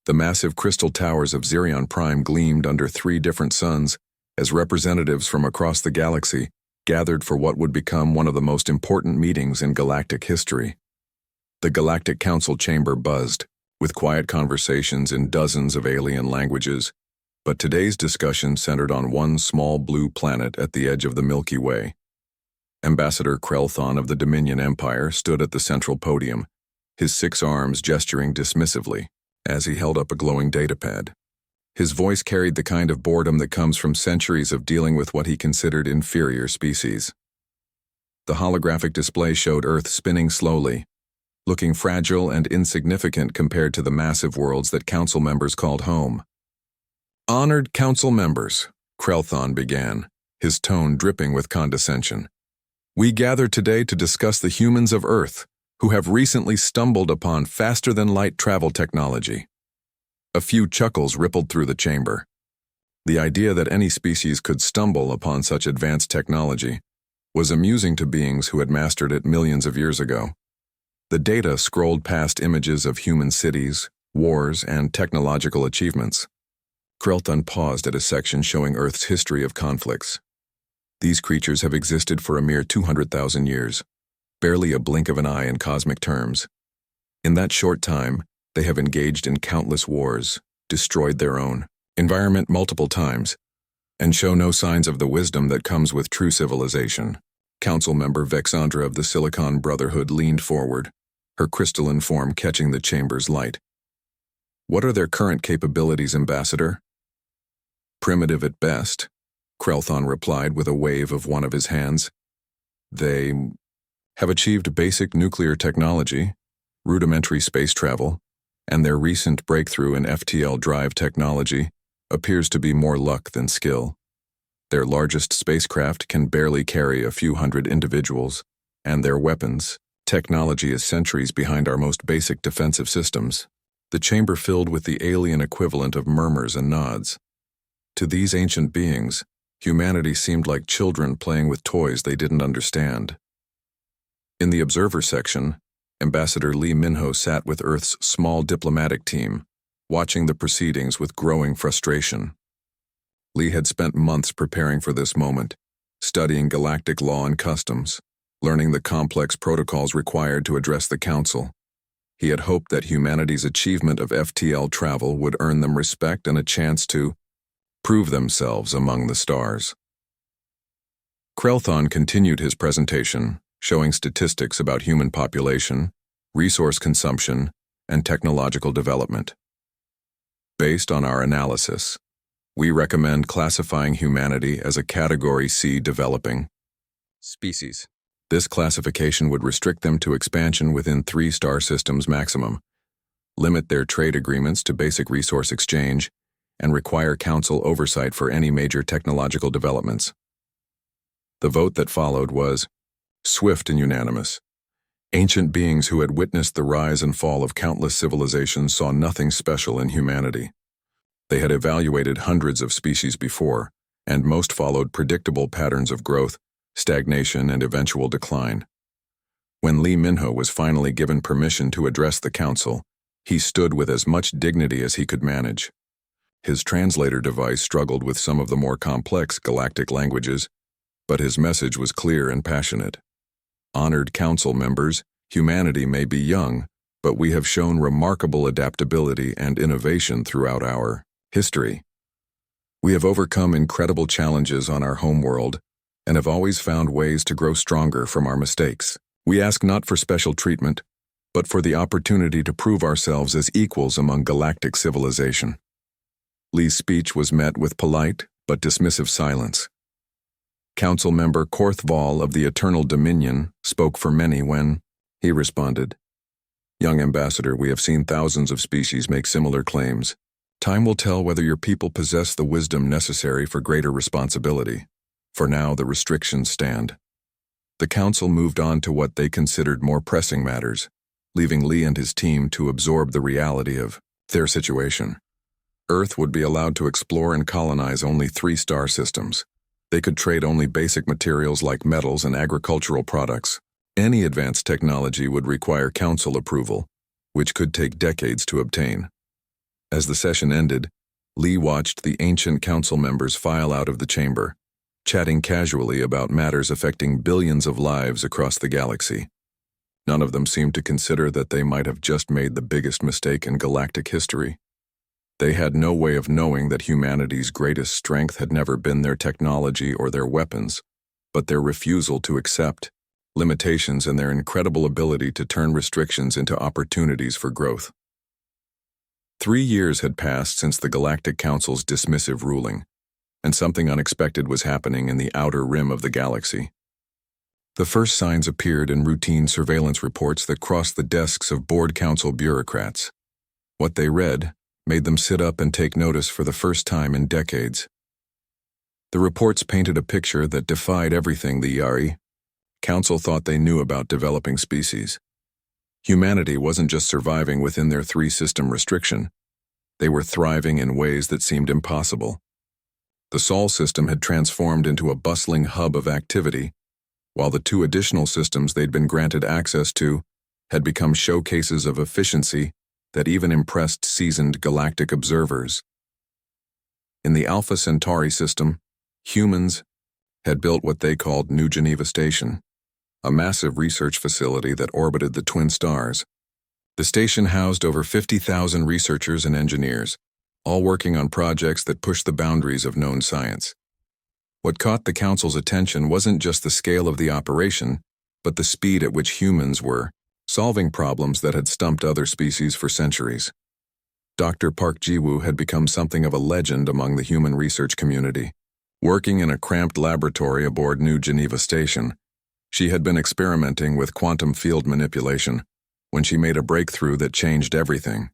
The massive crystal towers of Xerion Prime gleamed under 3 different suns as representatives from across the galaxy gathered for what would become one of the most important meetings in galactic history. The Galactic Council chamber buzzed, with quiet conversations in dozens of alien languages, but today's discussion centered on one small blue planet at the edge of the Milky Way. Ambassador Krelthon of the Dominion Empire stood at the central podium, his 6 arms gesturing dismissively as he held up a glowing datapad. His voice carried the kind of boredom that comes from centuries of dealing with what he considered inferior species. The holographic display showed Earth spinning slowly, looking fragile and insignificant compared to the massive worlds that council members called home. "Honored council members," Krelthon began, his tone dripping with condescension. "We gather today to discuss the humans of Earth, who have recently stumbled upon faster-than-light travel technology." A few chuckles rippled through the chamber. The idea that any species could stumble upon such advanced technology was amusing to beings who had mastered it millions of years ago. The data scrolled past images of human cities, wars, and technological achievements. Krelthon paused at a section showing Earth's history of conflicts. These creatures have existed for a mere 200,000 years, barely a blink of an eye in cosmic terms. In that short time, they have engaged in countless wars, destroyed their own environment multiple times, and show no signs of the wisdom that comes with true civilization. Council member Vexandra of the Silicon Brotherhood leaned forward, her crystalline form catching the chamber's light. "What are their current capabilities, Ambassador?" "Primitive at best," Krelthon replied with a wave of one of his hands. "They have achieved basic nuclear technology, rudimentary space travel, and their recent breakthrough in FTL drive technology appears to be more luck than skill. Their largest spacecraft can barely carry a few hundred individuals, and their weapons technology is centuries behind our most basic defensive systems." The chamber filled with the alien equivalent of murmurs and nods. To these ancient beings, humanity seemed like children playing with toys they didn't understand. In the observer section, Ambassador Lee Minho sat with Earth's small diplomatic team, watching the proceedings with growing frustration. Lee had spent months preparing for this moment, studying galactic law and customs, learning the complex protocols required to address the Council. He had hoped that humanity's achievement of FTL travel would earn them respect and a chance to prove themselves among the stars. Krelthon continued his presentation, showing statistics about human population, resource consumption, and technological development. "Based on our analysis, we recommend classifying humanity as a Category C developing species. This classification would restrict them to expansion within 3 star systems maximum, limit their trade agreements to basic resource exchange, and require council oversight for any major technological developments." The vote that followed was swift and unanimous. Ancient beings who had witnessed the rise and fall of countless civilizations saw nothing special in humanity. They had evaluated hundreds of species before, and most followed predictable patterns of growth, stagnation, and eventual decline. When Lee Minho was finally given permission to address the council, he stood with as much dignity as he could manage. His translator device struggled with some of the more complex galactic languages, but his message was clear and passionate. "Honored council members, humanity may be young, but we have shown remarkable adaptability and innovation throughout our history. We have overcome incredible challenges on our homeworld and have always found ways to grow stronger from our mistakes. We ask not for special treatment, but for the opportunity to prove ourselves as equals among galactic civilization." Lee's speech was met with polite but dismissive silence. Council member Korthval of the Eternal Dominion spoke for many when he responded, "Young Ambassador, we have seen thousands of species make similar claims. Time will tell whether your people possess the wisdom necessary for greater responsibility. For now, the restrictions stand." The council moved on to what they considered more pressing matters, leaving Lee and his team to absorb the reality of their situation. Earth would be allowed to explore and colonize only 3 star systems. They could trade only basic materials like metals and agricultural products. Any advanced technology would require council approval, which could take decades to obtain. As the session ended, Lee watched the ancient council members file out of the chamber, chatting casually about matters affecting billions of lives across the galaxy. None of them seemed to consider that they might have just made the biggest mistake in galactic history. They had no way of knowing that humanity's greatest strength had never been their technology or their weapons, but their refusal to accept limitations and their incredible ability to turn restrictions into opportunities for growth. 3 years had passed since the Galactic Council's dismissive ruling, and something unexpected was happening in the outer rim of the galaxy. The first signs appeared in routine surveillance reports that crossed the desks of board council bureaucrats. What they read made them sit up and take notice for the first time in decades. The reports painted a picture that defied everything the Yari Council thought they knew about developing species. Humanity wasn't just surviving within their 3-system restriction. They were thriving in ways that seemed impossible. The Sol system had transformed into a bustling hub of activity, while the 2 additional systems they'd been granted access to had become showcases of efficiency that even impressed seasoned galactic observers. In the Alpha Centauri system, humans had built what they called New Geneva Station, a massive research facility that orbited the twin stars. The station housed over 50,000 researchers and engineers, all working on projects that pushed the boundaries of known science. What caught the Council's attention wasn't just the scale of the operation, but the speed at which humans were solving problems that had stumped other species for centuries. Dr. Park Ji-woo had become something of a legend among the human research community. Working in a cramped laboratory aboard New Geneva Station, she had been experimenting with quantum field manipulation when she made a breakthrough that changed everything.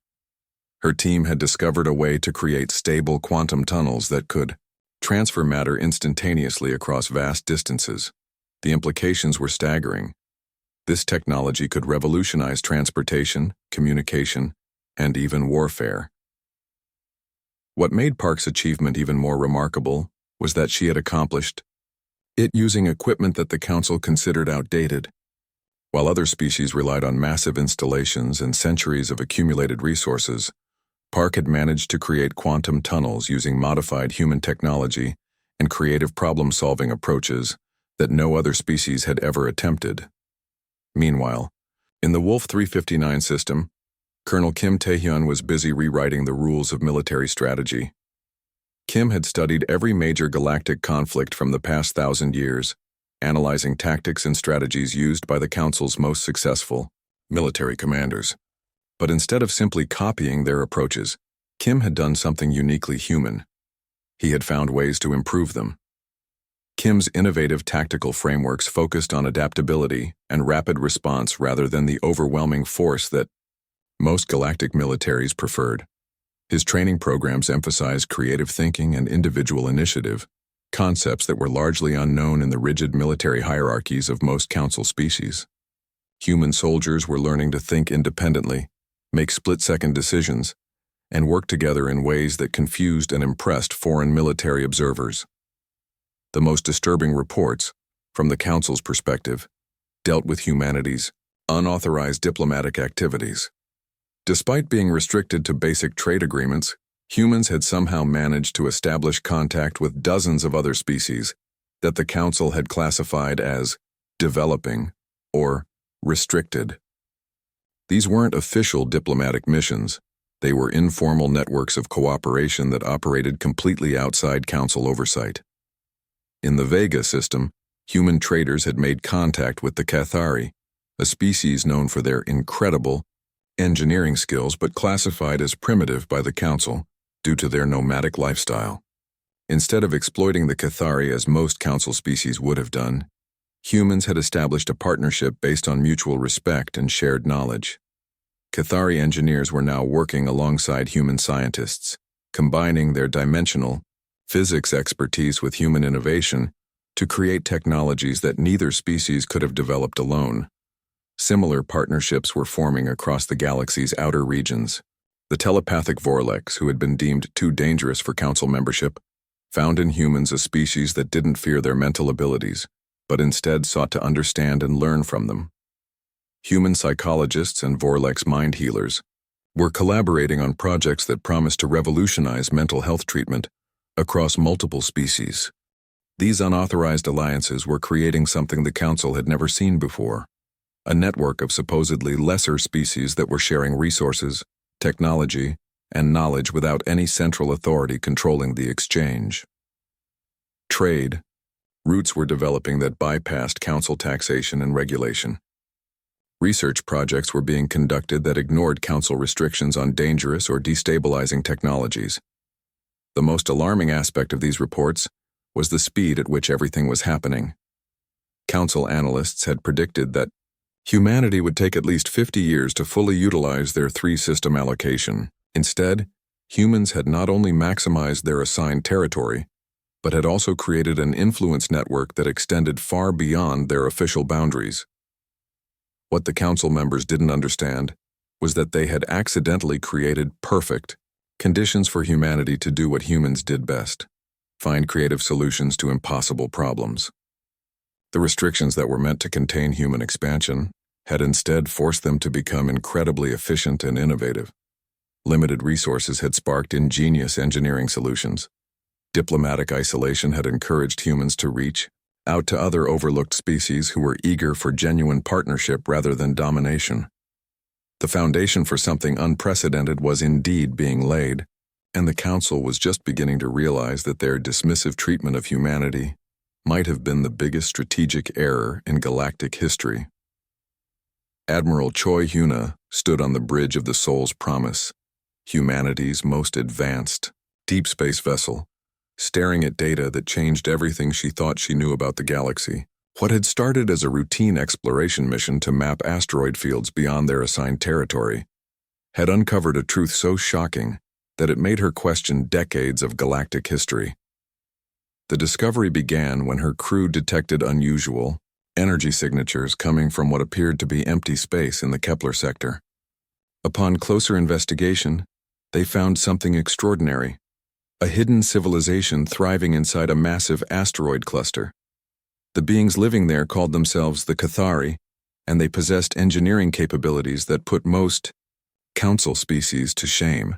Her team had discovered a way to create stable quantum tunnels that could transfer matter instantaneously across vast distances. The implications were staggering. This technology could revolutionize transportation, communication, and even warfare. What made Park's achievement even more remarkable was that she had accomplished it using equipment that the Council considered outdated. While other species relied on massive installations and centuries of accumulated resources, Park had managed to create quantum tunnels using modified human technology and creative problem-solving approaches that no other species had ever attempted. Meanwhile, in the Wolf 359 system, Colonel Kim Tae-hyun was busy rewriting the rules of military strategy. Kim had studied every major galactic conflict from the past 1,000 years, analyzing tactics and strategies used by the Council's most successful military commanders. But instead of simply copying their approaches, Kim had done something uniquely human. He had found ways to improve them. Kim's innovative tactical frameworks focused on adaptability and rapid response rather than the overwhelming force that most galactic militaries preferred. His training programs emphasized creative thinking and individual initiative, concepts that were largely unknown in the rigid military hierarchies of most Council species. Human soldiers were learning to think independently, make split-second decisions, and work together in ways that confused and impressed foreign military observers. The most disturbing reports, from the Council's perspective, dealt with humanity's unauthorized diplomatic activities. Despite being restricted to basic trade agreements, humans had somehow managed to establish contact with dozens of other species that the Council had classified as developing or restricted. These weren't official diplomatic missions. They were informal networks of cooperation that operated completely outside Council oversight. In the Vega system, human traders had made contact with the Cathari, a species known for their incredible engineering skills but classified as primitive by the Council due to their nomadic lifestyle. Instead of exploiting the Cathari as most Council species would have done, humans had established a partnership based on mutual respect and shared knowledge. Cathari engineers were now working alongside human scientists, combining their dimensional physics expertise with human innovation to create technologies that neither species could have developed alone. Similar partnerships were forming across the galaxy's outer regions. The telepathic Vorlex, who had been deemed too dangerous for Council membership, found in humans a species that didn't fear their mental abilities, but instead sought to understand and learn from them. Human psychologists and Vorlex mind healers were collaborating on projects that promised to revolutionize mental health treatment across multiple species. These unauthorized alliances were creating something the Council had never seen before, a network of supposedly lesser species that were sharing resources, technology, and knowledge without any central authority controlling the exchange. Trade. Routes were developing that bypassed Council taxation and regulation. Research projects were being conducted that ignored Council restrictions on dangerous or destabilizing technologies. The most alarming aspect of these reports was the speed at which everything was happening. Council analysts had predicted that humanity would take at least 50 years to fully utilize their three-system allocation. Instead, humans had not only maximized their assigned territory, but had also created an influence network that extended far beyond their official boundaries. What the Council members didn't understand was that they had accidentally created perfect conditions for humanity to do what humans did best: find creative solutions to impossible problems. The restrictions that were meant to contain human expansion had instead forced them to become incredibly efficient and innovative. Limited resources had sparked ingenious engineering solutions. Diplomatic isolation had encouraged humans to reach out to other overlooked species who were eager for genuine partnership rather than domination. The foundation for something unprecedented was indeed being laid, and the Council was just beginning to realize that their dismissive treatment of humanity might have been the biggest strategic error in galactic history. Admiral Choi Huna stood on the bridge of the Soul's Promise, humanity's most advanced deep space vessel, staring at data that changed everything she thought she knew about the galaxy. What had started as a routine exploration mission to map asteroid fields beyond their assigned territory had uncovered a truth so shocking that it made her question decades of galactic history. The discovery began when her crew detected unusual energy signatures coming from what appeared to be empty space in the Kepler sector. Upon closer investigation, they found something extraordinary: a hidden civilization thriving inside a massive asteroid cluster. The beings living there called themselves the Cathari, and they possessed engineering capabilities that put most Council species to shame.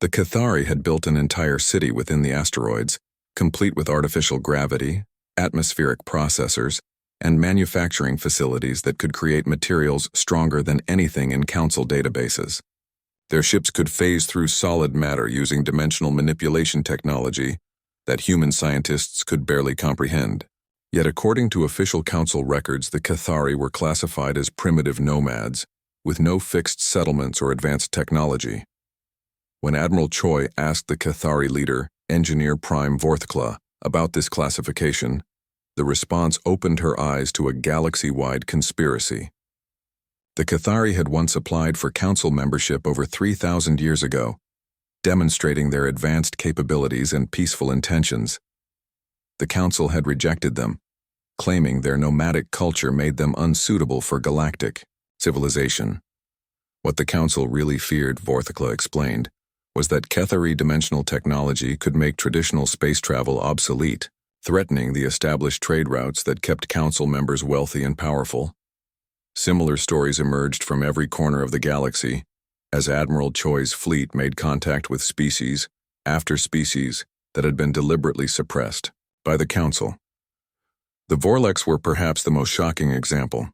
The Cathari had built an entire city within the asteroids, complete with artificial gravity, atmospheric processors, and manufacturing facilities that could create materials stronger than anything in Council databases. Their ships could phase through solid matter using dimensional manipulation technology that human scientists could barely comprehend. Yet according to official Council records, the Cathari were classified as primitive nomads, with no fixed settlements or advanced technology. When Admiral Choi asked the Cathari leader, Engineer Prime Vorthkla, about this classification, the response opened her eyes to a galaxy-wide conspiracy. The Cathari had once applied for Council membership over 3,000 years ago, demonstrating their advanced capabilities and peaceful intentions. The Council had rejected them, claiming their nomadic culture made them unsuitable for galactic civilization. What the Council really feared, Vorthkla explained, was that Cathari dimensional technology could make traditional space travel obsolete, threatening the established trade routes that kept Council members wealthy and powerful. Similar stories emerged from every corner of the galaxy as Admiral Choi's fleet made contact with species after species that had been deliberately suppressed by the Council. The Vorlex were perhaps the most shocking example.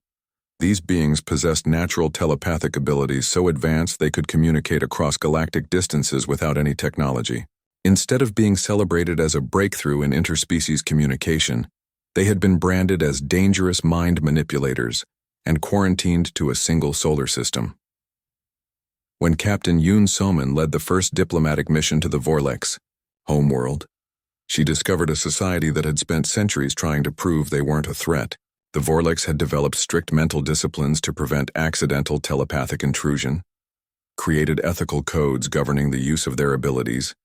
These beings possessed natural telepathic abilities so advanced they could communicate across galactic distances without any technology. Instead of being celebrated as a breakthrough in interspecies communication, they had been branded as dangerous mind manipulators and quarantined to a single solar system. When Captain Yoon Soman led the first diplomatic mission to the Vorlex homeworld, she discovered a society that had spent centuries trying to prove they weren't a threat. The Vorlex had developed strict mental disciplines to prevent accidental telepathic intrusion, created ethical codes governing the use of their abilities,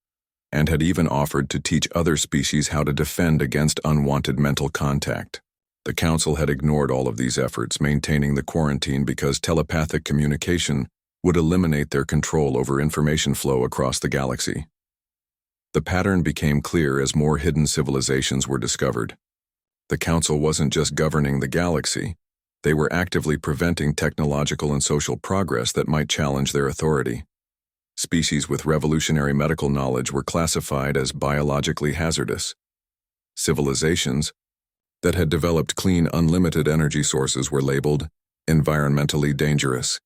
and had even offered to teach other species how to defend against unwanted mental contact. The Council had ignored all of these efforts, maintaining the quarantine because telepathic communication would eliminate their control over information flow across the galaxy. The pattern became clear as more hidden civilizations were discovered. The Council wasn't just governing the galaxy, they were actively preventing technological and social progress that might challenge their authority. Species with revolutionary medical knowledge were classified as biologically hazardous. Civilizations that had developed clean, unlimited energy sources were labeled environmentally dangerous.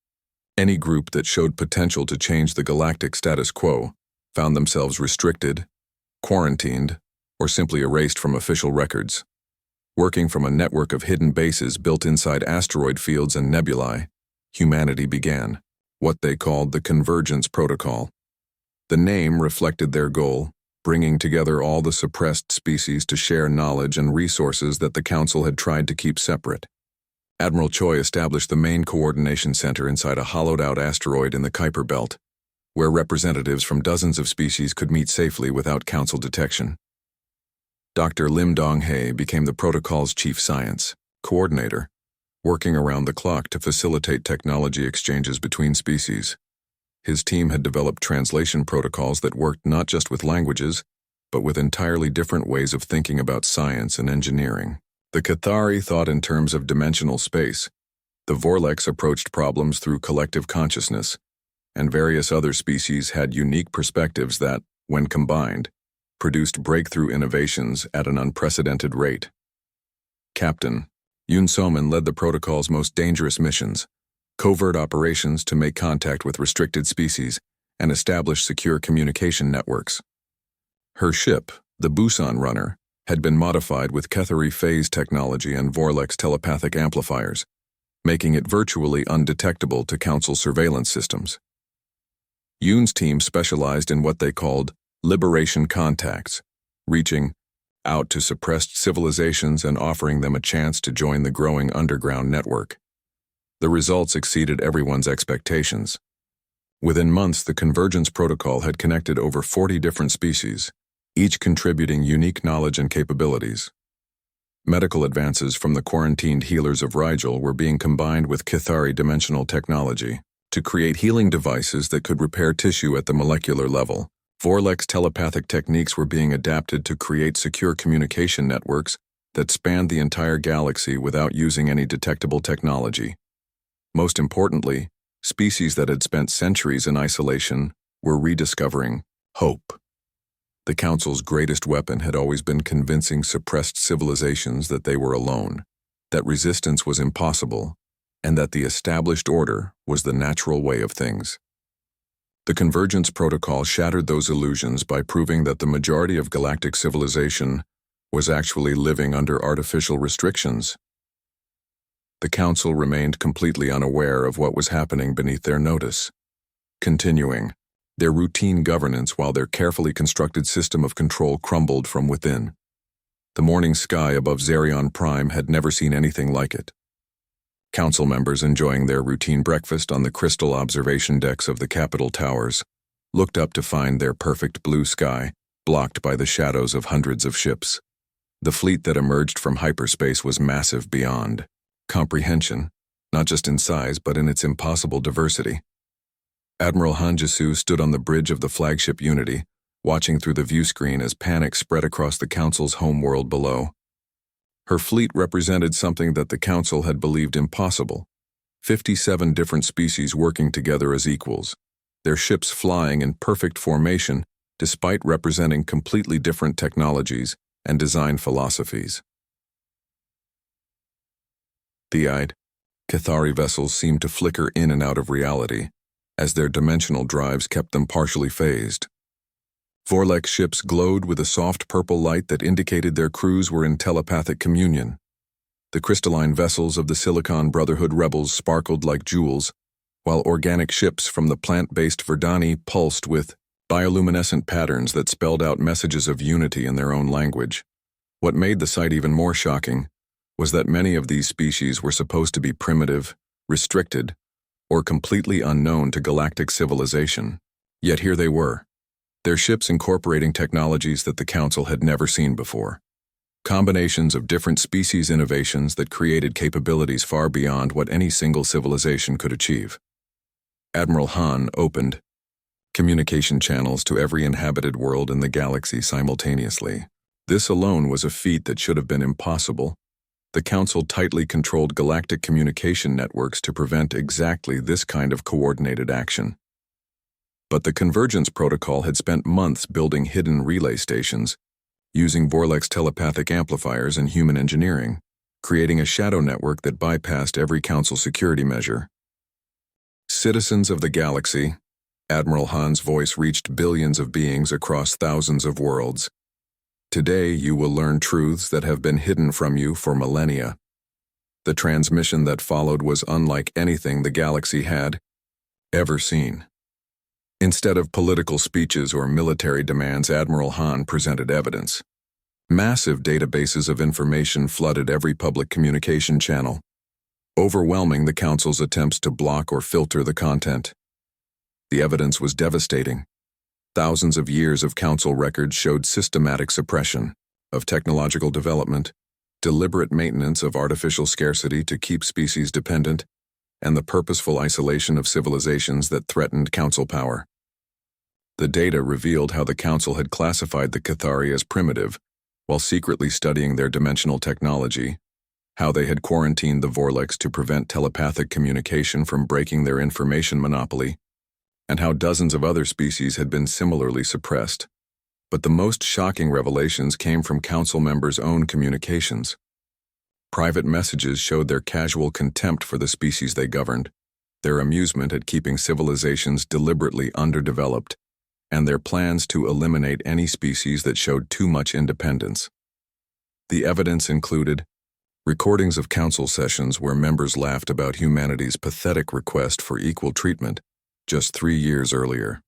Any group that showed potential to change the galactic status quo found themselves restricted, quarantined, or simply erased from official records. Working from a network of hidden bases built inside asteroid fields and nebulae, humanity began what they called the Convergence Protocol. The name reflected their goal, bringing together all the suppressed species to share knowledge and resources that the Council had tried to keep separate. Admiral Choi established the main coordination center inside a hollowed-out asteroid in the Kuiper Belt, where representatives from dozens of species could meet safely without Council detection. Dr. Lim Dong-hae became the protocol's chief science coordinator, working around the clock to facilitate technology exchanges between species. His team had developed translation protocols that worked not just with languages, but with entirely different ways of thinking about science and engineering. The Cathari thought in terms of dimensional space, the Vorlex approached problems through collective consciousness, and various other species had unique perspectives that, when combined, produced breakthrough innovations at an unprecedented rate. Captain Yoon So-min led the protocol's most dangerous missions, covert operations to make contact with restricted species and establish secure communication networks. Her ship, the Busan Runner, had been modified with Cathari phase technology and Vorlex telepathic amplifiers, making it virtually undetectable to Council surveillance systems. Yoon's team specialized in what they called liberation contacts, reaching out to suppressed civilizations and offering them a chance to join the growing underground network. The results exceeded everyone's expectations. Within months, the Convergence Protocol had connected over 40 different species, each contributing unique knowledge and capabilities. Medical advances from the quarantined healers of Rigel were being combined with Cathari dimensional technology to create healing devices that could repair tissue at the molecular level. Vorlex telepathic techniques were being adapted to create secure communication networks that spanned the entire galaxy without using any detectable technology. Most importantly, species that had spent centuries in isolation were rediscovering hope. The Council's greatest weapon had always been convincing suppressed civilizations that they were alone, that resistance was impossible, and that the established order was the natural way of things. The Convergence Protocol shattered those illusions by proving that the majority of galactic civilization was actually living under artificial restrictions. The Council remained completely unaware of what was happening beneath their notice, continuing their routine governance while their carefully constructed system of control crumbled from within. The morning sky above Zerion Prime had never seen anything like it. Council members enjoying their routine breakfast on the crystal observation decks of the Capitol Towers looked up to find their perfect blue sky blocked by the shadows of hundreds of ships. The fleet that emerged from hyperspace was massive beyond comprehension, not just in size but in its impossible diversity. Admiral Han Jisu stood on the bridge of the flagship Unity, watching through the viewscreen as panic spread across the Council's homeworld below. Her fleet represented something that the Council had believed impossible: 57 different species working together as equals, their ships flying in perfect formation despite representing completely different technologies and design philosophies. The Cathari vessels seemed to flicker in and out of reality, as their dimensional drives kept them partially phased. Vorlex ships glowed with a soft purple light that indicated their crews were in telepathic communion. The crystalline vessels of the Silicon Brotherhood rebels sparkled like jewels, while organic ships from the plant-based Verdani pulsed with bioluminescent patterns that spelled out messages of unity in their own language. What made the sight even more shocking was that many of these species were supposed to be primitive, restricted, or completely unknown to galactic civilization. Yet here they were, their ships incorporating technologies that the Council had never seen before. Combinations of different species innovations that created capabilities far beyond what any single civilization could achieve. Admiral Han opened communication channels to every inhabited world in the galaxy simultaneously. This alone was a feat that should have been impossible. The Council tightly controlled galactic communication networks to prevent exactly this kind of coordinated action. But the Convergence Protocol had spent months building hidden relay stations, using Vorlek's telepathic amplifiers and human engineering, creating a shadow network that bypassed every Council security measure. Citizens of the galaxy, Admiral Han's voice reached billions of beings across thousands of worlds. Today you will learn truths that have been hidden from you for millennia. The transmission that followed was unlike anything the galaxy had ever seen. Instead of political speeches or military demands, Admiral Han presented evidence. Massive databases of information flooded every public communication channel, overwhelming the Council's attempts to block or filter the content. The evidence was devastating. Thousands of years of Council records showed systematic suppression of technological development, deliberate maintenance of artificial scarcity to keep species dependent, and the purposeful isolation of civilizations that threatened Council power. The data revealed how the Council had classified the Cathari as primitive, while secretly studying their dimensional technology, how they had quarantined the Vorleks to prevent telepathic communication from breaking their information monopoly, and how dozens of other species had been similarly suppressed. But the most shocking revelations came from Council members' own communications. Private messages showed their casual contempt for the species they governed, their amusement at keeping civilizations deliberately underdeveloped, and their plans to eliminate any species that showed too much independence. The evidence included recordings of Council sessions where members laughed about humanity's pathetic request for equal treatment just 3 years earlier.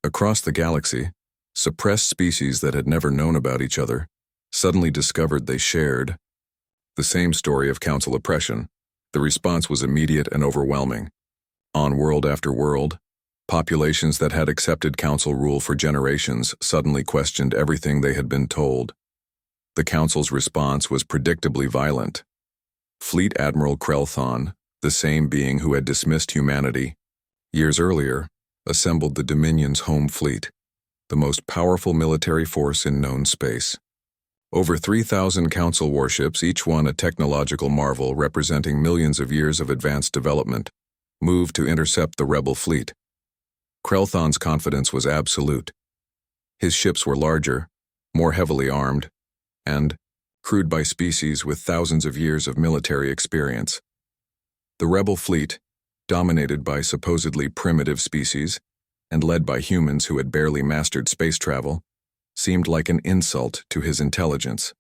Across the galaxy, suppressed species that had never known about each other suddenly discovered they shared the same story of Council oppression. The response was immediate and overwhelming. On world after world, populations that had accepted Council rule for generations suddenly questioned everything they had been told. The Council's response was predictably violent. Fleet Admiral Krelthon, the same being who had dismissed humanity years earlier, assembled the Dominion's home fleet, the most powerful military force in known space. Over 3,000 Council warships, each one a technological marvel representing millions of years of advanced development, moved to intercept the rebel fleet. Krelthon's confidence was absolute. His ships were larger, more heavily armed, and crewed by species with thousands of years of military experience. The rebel fleet, dominated by supposedly primitive species and led by humans who had barely mastered space travel, seemed like an insult to his intelligence.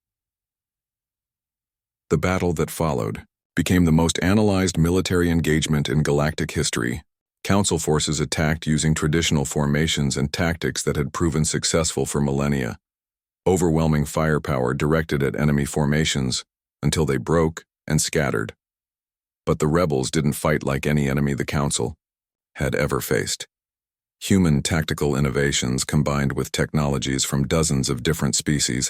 The battle that followed became the most analyzed military engagement in galactic history. Council forces attacked using traditional formations and tactics that had proven successful for millennia. Overwhelming firepower directed at enemy formations until they broke and scattered. But the rebels didn't fight like any enemy the Council had ever faced. Human tactical innovations combined with technologies from dozens of different species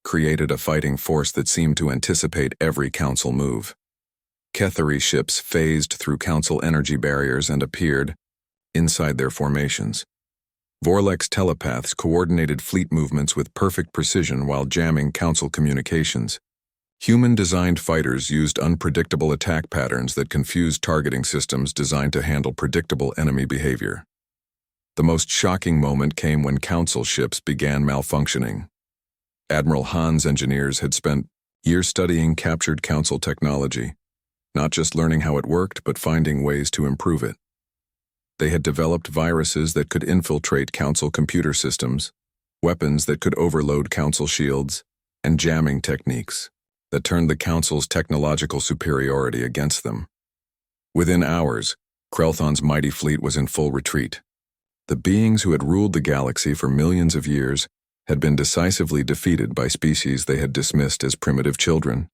created a fighting force that seemed to anticipate every Council move. Cathari ships phased through Council energy barriers and appeared inside their formations. Vorlek's telepaths coordinated fleet movements with perfect precision while jamming Council communications. Human-designed fighters used unpredictable attack patterns that confused targeting systems designed to handle predictable enemy behavior. The most shocking moment came when Council ships began malfunctioning. Admiral Han's engineers had spent years studying captured Council technology, not just learning how it worked, but finding ways to improve it. They had developed viruses that could infiltrate Council computer systems, weapons that could overload Council shields, and jamming techniques that turned the Council's technological superiority against them. Within hours, Krelthon's mighty fleet was in full retreat. The beings who had ruled the galaxy for millions of years had been decisively defeated by species they had dismissed as primitive children.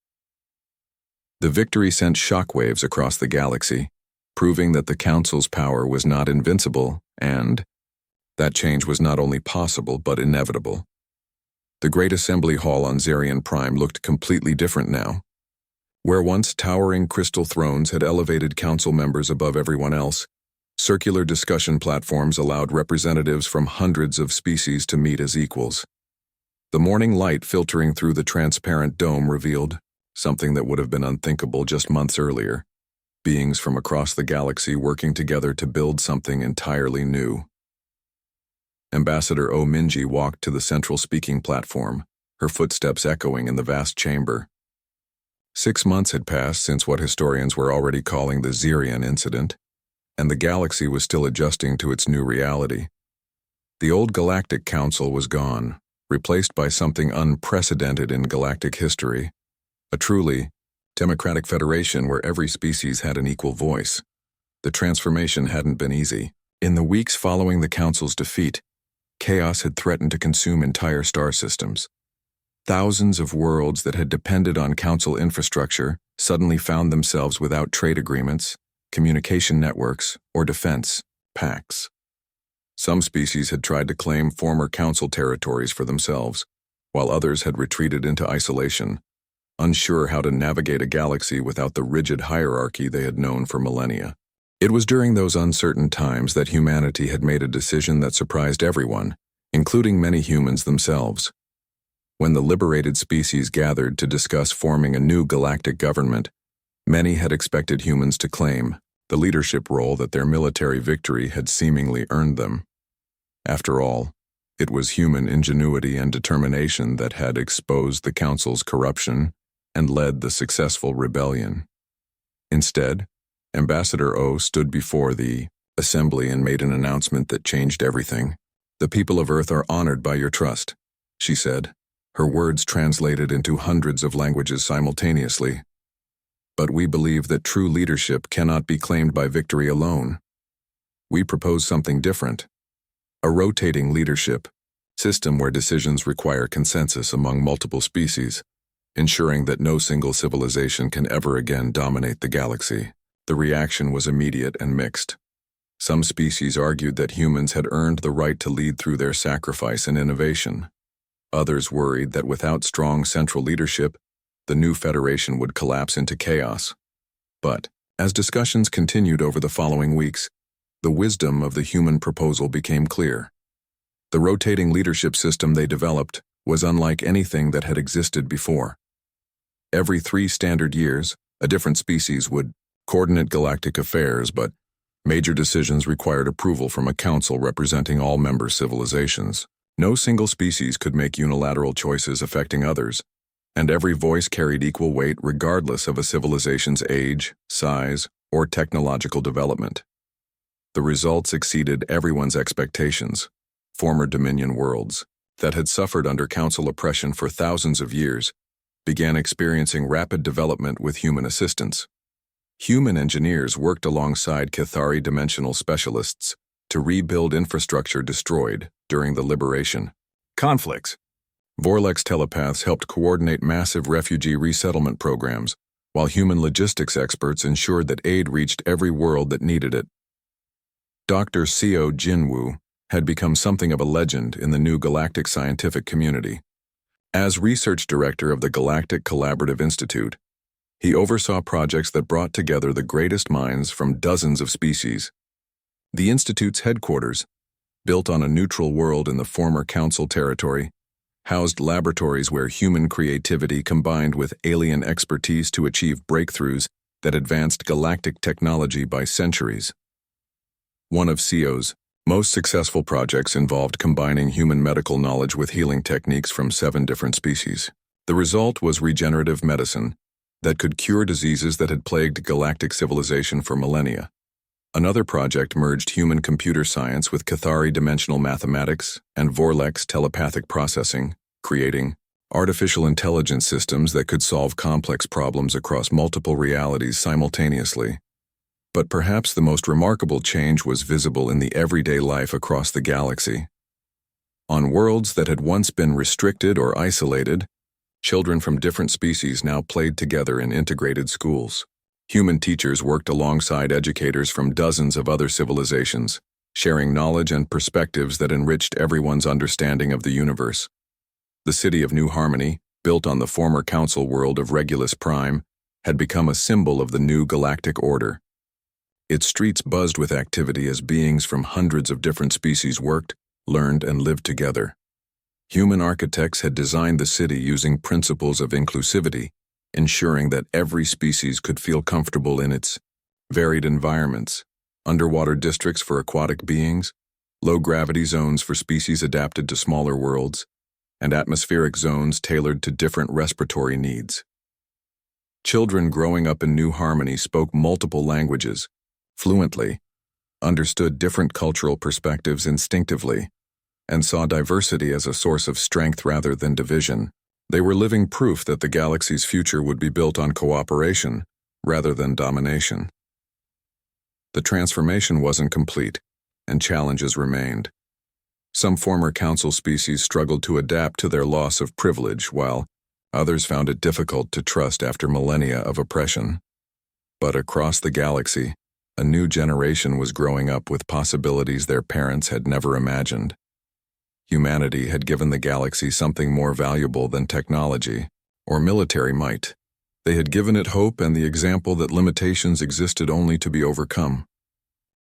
The victory sent shockwaves across the galaxy, proving that the Council's power was not invincible and that change was not only possible but inevitable. The Great Assembly Hall on Zerion Prime looked completely different now. Where once towering crystal thrones had elevated Council members above everyone else, circular discussion platforms allowed representatives from hundreds of species to meet as equals. The morning light filtering through the transparent dome revealed something that would have been unthinkable just months earlier. beings from across the galaxy working together to build something entirely new. Ambassador Minji walked to the central speaking platform, her footsteps echoing in the vast chamber. 6 months had passed since what historians were already calling the Zirian incident, and the galaxy was still adjusting to its new reality. The old Galactic Council was gone, replaced by something unprecedented in galactic history, a truly democratic federation where every species had an equal voice. The transformation hadn't been easy. In the weeks following the Council's defeat, chaos had threatened to consume entire star systems. Thousands of worlds that had depended on Council infrastructure suddenly found themselves without trade agreements, communication networks, or defense pacts. Some species had tried to claim former Council territories for themselves, while others had retreated into isolation, unsure how to navigate a galaxy without the rigid hierarchy they had known for millennia. It was during those uncertain times that humanity had made a decision that surprised everyone, including many humans themselves. When the liberated species gathered to discuss forming a new galactic government, many had expected humans to claim the leadership role that their military victory had seemingly earned them. After all, it was human ingenuity and determination that had exposed the Council's corruption and led the successful rebellion. Instead, Ambassador O stood before the assembly and made an announcement that changed everything. "The people of Earth are honored by your trust," she said, her words translated into hundreds of languages simultaneously. "But we believe that true leadership cannot be claimed by victory alone. We propose something different. A rotating leadership system where decisions require consensus among multiple species, ensuring that no single civilization can ever again dominate the galaxy." The reaction was immediate and mixed. Some species argued that humans had earned the right to lead through their sacrifice and innovation. Others worried that without strong central leadership, the new federation would collapse into chaos. But, as discussions continued over the following weeks, the wisdom of the human proposal became clear. The rotating leadership system they developed was unlike anything that had existed before. Every 3 standard years, a different species would coordinate galactic affairs, but major decisions required approval from a council representing all member civilizations. No single species could make unilateral choices affecting others, and every voice carried equal weight regardless of a civilization's age, size, or technological development. The results exceeded everyone's expectations. Former Dominion worlds, that had suffered under Council oppression for thousands of years, began experiencing rapid development with human assistance. Human engineers worked alongside Cathari dimensional specialists to rebuild infrastructure destroyed during the liberation conflicts. Vorlex telepaths helped coordinate massive refugee resettlement programs, while human logistics experts ensured that aid reached every world that needed it. Dr. Seo Jinwoo had become something of a legend in the new galactic scientific community. As research director of the Galactic Collaborative Institute, he oversaw projects that brought together the greatest minds from dozens of species. The Institute's headquarters, built on a neutral world in the former Council territory, housed laboratories where human creativity combined with alien expertise to achieve breakthroughs that advanced galactic technology by centuries. One of Seo's most successful projects involved combining human medical knowledge with healing techniques from 7 different species. The result was regenerative medicine that could cure diseases that had plagued galactic civilization for millennia. Another project merged human computer science with Cathari dimensional mathematics and Vorlex telepathic processing, creating artificial intelligence systems that could solve complex problems across multiple realities simultaneously. But perhaps the most remarkable change was visible in the everyday life across the galaxy. On worlds that had once been restricted or isolated, children from different species now played together in integrated schools. Human teachers worked alongside educators from dozens of other civilizations, sharing knowledge and perspectives that enriched everyone's understanding of the universe. The city of New Harmony, built on the former Council world of Regulus Prime, had become a symbol of the new galactic order. Its streets buzzed with activity as beings from hundreds of different species worked, learned, and lived together. Human architects had designed the city using principles of inclusivity, ensuring that every species could feel comfortable in its varied environments, underwater districts for aquatic beings, low-gravity zones for species adapted to smaller worlds, and atmospheric zones tailored to different respiratory needs. Children growing up in New Harmony spoke multiple languages, fluently, understood different cultural perspectives instinctively, and saw diversity as a source of strength rather than division. They were living proof that the galaxy's future would be built on cooperation rather than domination. The transformation wasn't complete, and challenges remained. Some former council species struggled to adapt to their loss of privilege, while others found it difficult to trust after millennia of oppression. But across the galaxy, a new generation was growing up with possibilities their parents had never imagined. Humanity had given the galaxy something more valuable than technology or military might. They had given it hope and the example that limitations existed only to be overcome.